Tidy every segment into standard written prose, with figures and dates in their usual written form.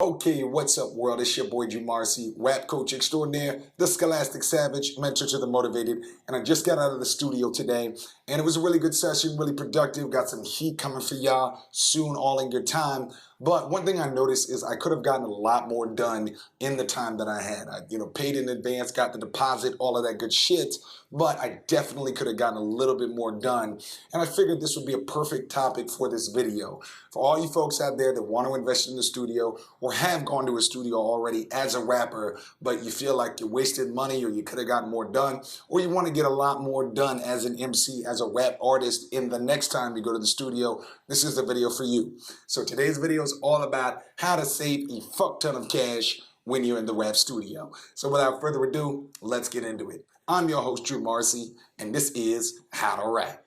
Okay, what's up, world? It's your boy Drew Marcy, rap coach extraordinaire, the Scholastic Savage, mentor to the motivated. And I just got out of the studio today, and it was a really good session, really productive. Got some heat coming for y'all soon, all in good time. But one thing I noticed is I could have gotten a lot more done in the time that I had. I, paid in advance, got the deposit, all of that good shit. But I definitely could have gotten a little bit more done. And I figured this would be a perfect topic for this video. For all you folks out there that want to invest in the studio or have gone to a studio already as a rapper, but you feel like you wasted money or you could have gotten more done, or you want to get a lot more done as an MC, as a rap artist in the next time you go to the studio, this is the video for you. So today's video is all about how to save a fuck ton of cash when you're in the rap studio. So without further ado, let's get into it. I'm your host, Drew Marcy, and this is How to Rap.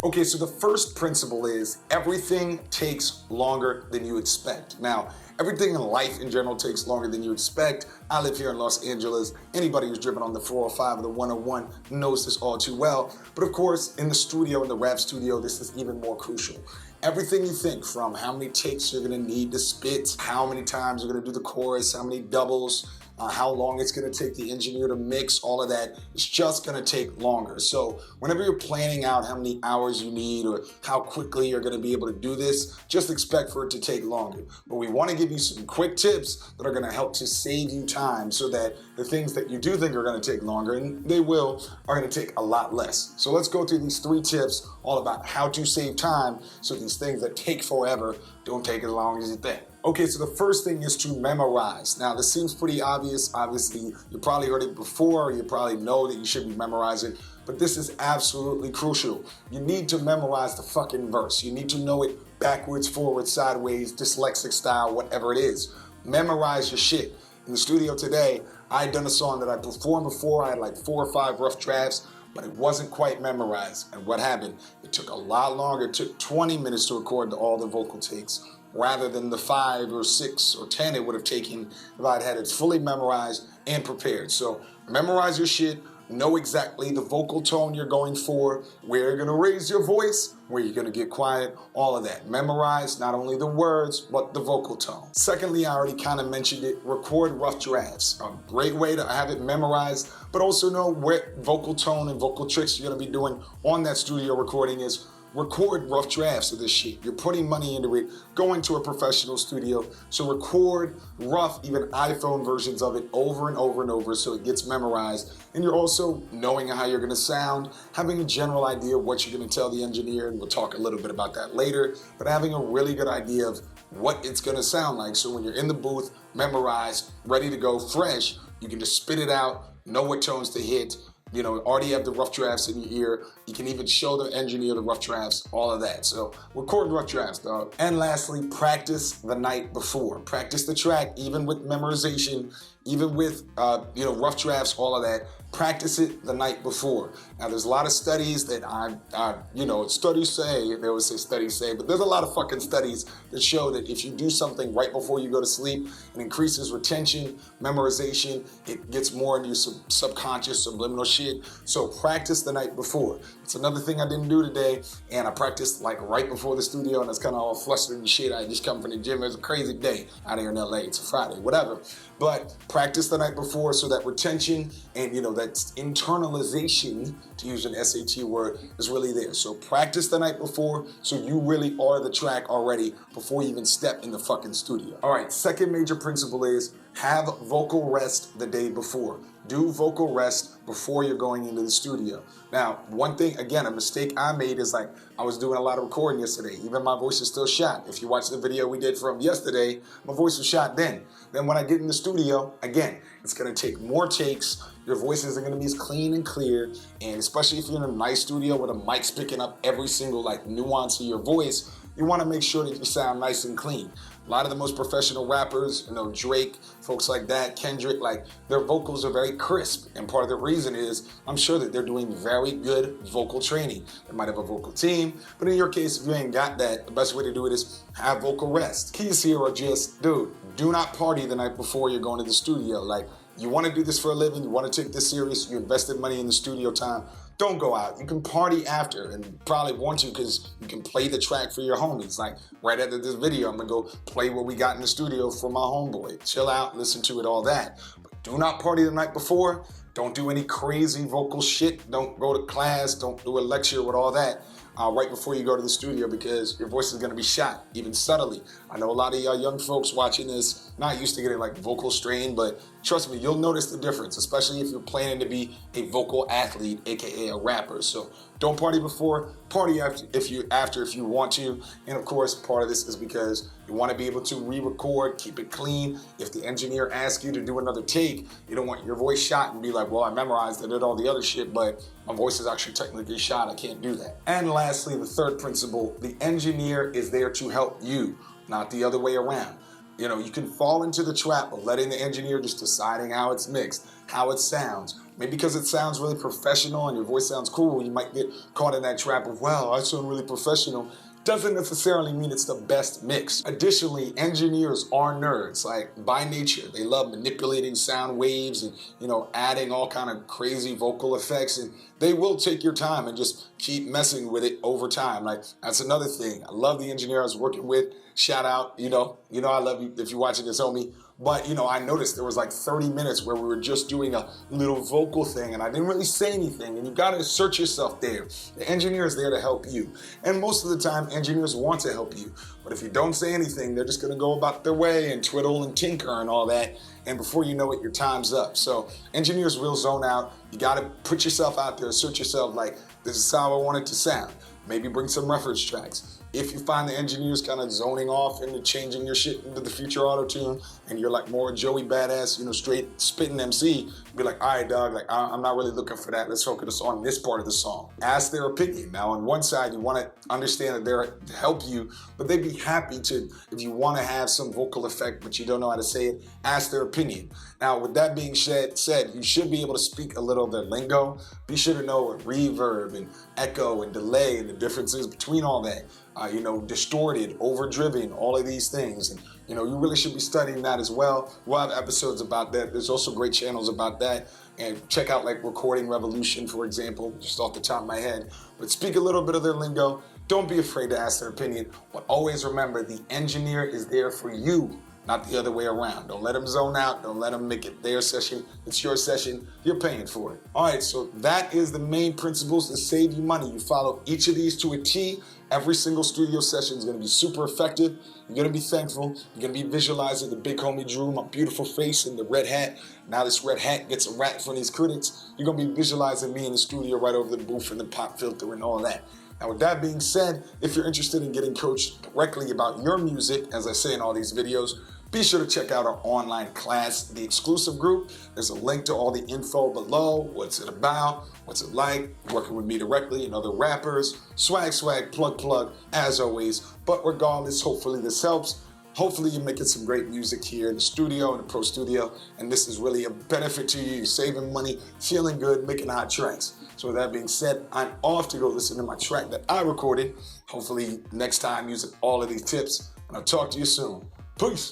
Okay, so the first principle is everything takes longer than you expect. Now, everything in life in general takes longer than you expect. I live here in Los Angeles. Anybody who's driven on the 405 or the 101 knows this all too well. But of course, in the studio, in the rap studio, this is even more crucial. Everything you think, from how many takes you're gonna need to spit, how many times you're gonna do the chorus, how many doubles, how long it's gonna take the engineer to mix, all of that, it's just gonna take longer. So whenever you're planning out how many hours you need or how quickly you're gonna be able to do this, just expect for it to take longer. But we wanna give you some quick tips that are gonna help to save you time so that the things that you do think are gonna take longer, and they will, are gonna take a lot less. So let's go through these 3 tips all about how to save time so these things that take forever don't take as long as you think. Okay, so the first thing is to memorize. Now, this seems pretty obvious. Obviously, you probably heard it before, or you probably know that you should be memorizing, but this is absolutely crucial. You need to memorize the fucking verse. You need to know it backwards, forwards, sideways, dyslexic style, whatever it is. Memorize your shit. In the studio today, I had done a song that I performed before. I had like 4 or 5 rough drafts, but it wasn't quite memorized. And what happened? It took a lot longer. It took 20 minutes to record all the vocal takes, rather than the 5 or 6 or 10 it would have taken if I'd had it fully memorized and prepared. So memorize your shit, know exactly the vocal tone you're going for, where you're gonna raise your voice, where you're gonna get quiet, all of that. Memorize not only the words, but the vocal tone. Secondly, I already kind of mentioned it, record rough drafts. A great way to have it memorized, but also know what vocal tone and vocal tricks you're gonna be doing on that studio recording is. Record rough drafts of this shit. You're putting money into it, going to a professional studio. So record rough, even iPhone versions of it over and over and over so it gets memorized. And you're also knowing how you're gonna sound, having a general idea of what you're gonna tell the engineer, and we'll talk a little bit about that later, but having a really good idea of what it's gonna sound like. So when you're in the booth, memorized, ready to go, fresh, you can just spit it out, know what tones to hit, already have the rough drafts in your ear. You can even show the engineer the rough drafts, all of that. So record rough drafts, dog. And lastly, practice the night before. Practice the track, even with memorization, even with, rough drafts, all of that. Practice it the night before. Now, there's a lot of studies that studies say, they always say studies say, but there's a lot of fucking studies that show that if you do something right before you go to sleep, it increases retention, memorization, it gets more into your subconscious, subliminal shit. So practice the night before. It's another thing I didn't do today, and I practiced like right before the studio, and it's kind of all flustered and shit. I just come from the gym. It was a crazy day out here in LA. It's a Friday, whatever. But practice the night before so that retention and, that internalization, to use an SAT word, is really there. So practice the night before so you really are the track already before you even step in the fucking studio. All right, second major principle is have vocal rest the day before. Do vocal rest before you're going into the studio. Now, one thing, again, a mistake I made is I was doing a lot of recording yesterday. Even my voice is still shot. If you watch the video we did from yesterday, my voice was shot then. Then when I get in the studio, again, it's gonna take more takes. Your voice isn't gonna be as clean and clear. And especially if you're in a nice studio where the mic's picking up every single nuance of your voice, you wanna make sure that you sound nice and clean. A lot of the most professional rappers, Drake, folks like that, Kendrick, their vocals are very crisp. And part of the reason is, I'm sure that they're doing very good vocal training. They might have a vocal team, but in your case, if you ain't got that, the best way to do it is have vocal rest. Keys here are just, dude, do not party the night before you're going to the studio. you want to do this for a living, you want to take this serious, you invested money in the studio time, don't go out. You can party after, and probably want to because you can play the track for your homies. Like right after this video, I'm gonna go play what we got in the studio for my homeboy. Chill out, listen to it, all that. But do not party the night before. Don't do any crazy vocal shit. Don't go to class, don't do a lecture with all that right before you go to the studio, because your voice is gonna be shot, even subtly. I know a lot of y'all young folks watching this not used to getting like vocal strain, but trust me, you'll notice the difference, especially if you're planning to be a vocal athlete, aka a rapper. So don't party before, party after if you want to. And of course, part of this is because you want to be able to re-record, keep it clean. If the engineer asks you to do another take, you don't want your voice shot and be like, well, I memorized, I did all the other shit, but my voice is actually technically shot, I can't do that. And lastly, the third principle, the engineer is there to help you, not the other way around. You know, you can fall into the trap of letting the engineer just deciding how it's mixed, how it sounds. Maybe because it sounds really professional and your voice sounds cool, you might get caught in that trap of, well, I sound really professional. Doesn't necessarily mean it's the best mix. Additionally, engineers are nerds, like by nature. They love manipulating sound waves and, you know, adding all kind of crazy vocal effects, and they will take your time and just keep messing with it over time. Like, that's another thing. I love the engineer I was working with. Shout out, you know I love you if you're watching this, homie. But, you know, I noticed there was like 30 minutes where we were just doing a little vocal thing and I didn't really say anything, and you gotta assert yourself there. The engineer is there to help you. And most of the time, engineers want to help you. But if you don't say anything, they're just gonna go about their way and twiddle and tinker and all that. And before you know it, your time's up. So engineers will zone out. You gotta put yourself out there, assert yourself like, this is how I want it to sound. Maybe bring some reference tracks. If you find the engineers kind of zoning off into changing your shit into the future auto-tune and you're like more Joey Badass, you know, straight spitting MC, be like, all right, dog, like I'm not really looking for that. Let's focus on this part of the song. Ask their opinion. Now, on one side, you want to understand that they're to help you, but they'd be happy to, if you want to have some vocal effect, but you don't know how to say it, ask their opinion. Now, with that being said, you should be able to speak a little of their lingo. Be sure to know what reverb and echo and delay and the differences between all that. You know, distorted, overdriven, all of these things. And, you know, you really should be studying that as well. We'll have episodes about that. There's also great channels about that. And check out like Recording Revolution, for example, just off the top of my head. But speak a little bit of their lingo. Don't be afraid to ask their opinion. But always remember, the engineer is there for you, not the other way around. Don't let them zone out. Don't let them make it their session. It's your session. You're paying for it. All right, so that is the main principles to save you money. You follow each of these to a T. Every single studio session is going to be super effective. You're going to be thankful. You're going to be visualizing the big homie Drew, my beautiful face in the red hat. Now this red hat gets a rat from these critics. You're going to be visualizing me in the studio right over the booth and the pop filter and all that. Now, with that being said, if you're interested in getting coached directly about your music, as I say in all these videos, be sure to check out our online class, the exclusive group. There's a link to all the info below. What's it about? What's it like? Working with me directly and other rappers. Swag, plug, as always. But regardless, hopefully this helps. Hopefully you're making some great music here in the studio, in the pro studio, and this is really a benefit to you. You're saving money, feeling good, making hot tracks. So with that being said, I'm off to go listen to my track that I recorded. Hopefully next time using all of these tips, and I'll talk to you soon. Peace.